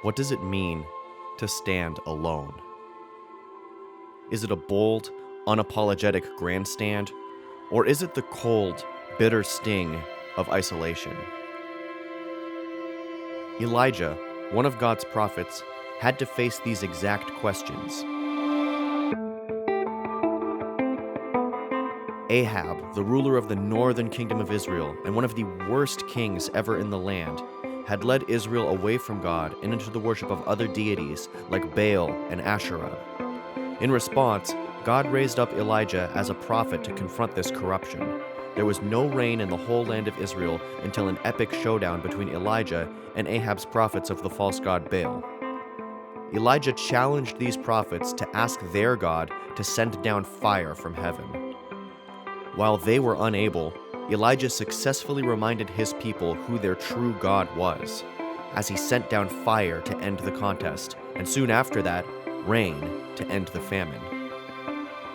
What does it mean to stand alone? Is it a bold, unapologetic grandstand, or is it the cold, bitter sting of isolation? Elijah, one of God's prophets, had to face these exact questions. Ahab, the ruler of the northern kingdom of Israel and one of the worst kings ever in the land, had led Israel away from God and into the worship of other deities like Baal and Asherah. In response, God raised up Elijah as a prophet to confront this corruption. There was no rain in the whole land of Israel until an epic showdown between Elijah and Ahab's prophets of the false god Baal. Elijah challenged these prophets to ask their God to send down fire from heaven. While they were unable, Elijah successfully reminded his people who their true God was, as he sent down fire to end the contest, and soon after that, rain to end the famine.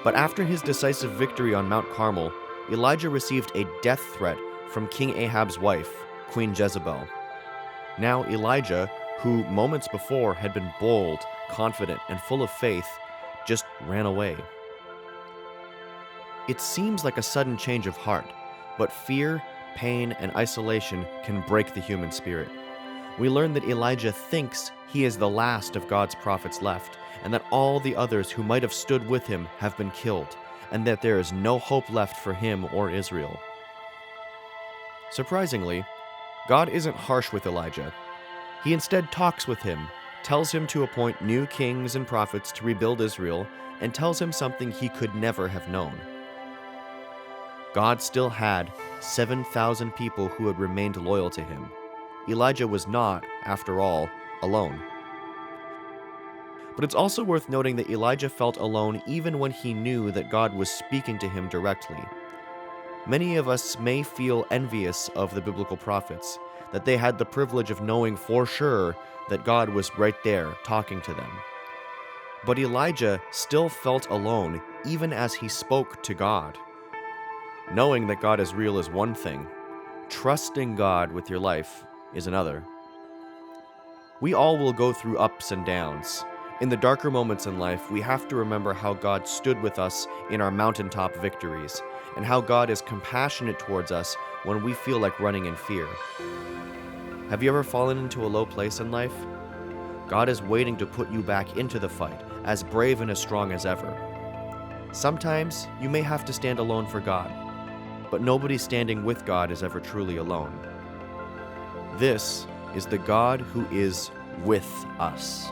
But after his decisive victory on Mount Carmel, Elijah received a death threat from King Ahab's wife, Queen Jezebel. Now Elijah, who moments before had been bold, confident, and full of faith, just ran away. It seems like a sudden change of heart, but fear, pain, and isolation can break the human spirit. We learn that Elijah thinks he is the last of God's prophets left, and that all the others who might have stood with him have been killed, and that there is no hope left for him or Israel. Surprisingly, God isn't harsh with Elijah. He instead talks with him, tells him to appoint new kings and prophets to rebuild Israel, and tells him something he could never have known. God still had 7,000 people who had remained loyal to him. Elijah was not, after all, alone. But it's also worth noting that Elijah felt alone even when he knew that God was speaking to him directly. Many of us may feel envious of the biblical prophets, that they had the privilege of knowing for sure that God was right there talking to them. But Elijah still felt alone even as he spoke to God. Knowing that God is real is one thing. Trusting God with your life is another. We all will go through ups and downs. In the darker moments in life, we have to remember how God stood with us in our mountaintop victories, and how God is compassionate towards us when we feel like running in fear. Have you ever fallen into a low place in life? God is waiting to put you back into the fight, as brave and as strong as ever. Sometimes you may have to stand alone for God, but nobody standing with God is ever truly alone. This is the God who is with us.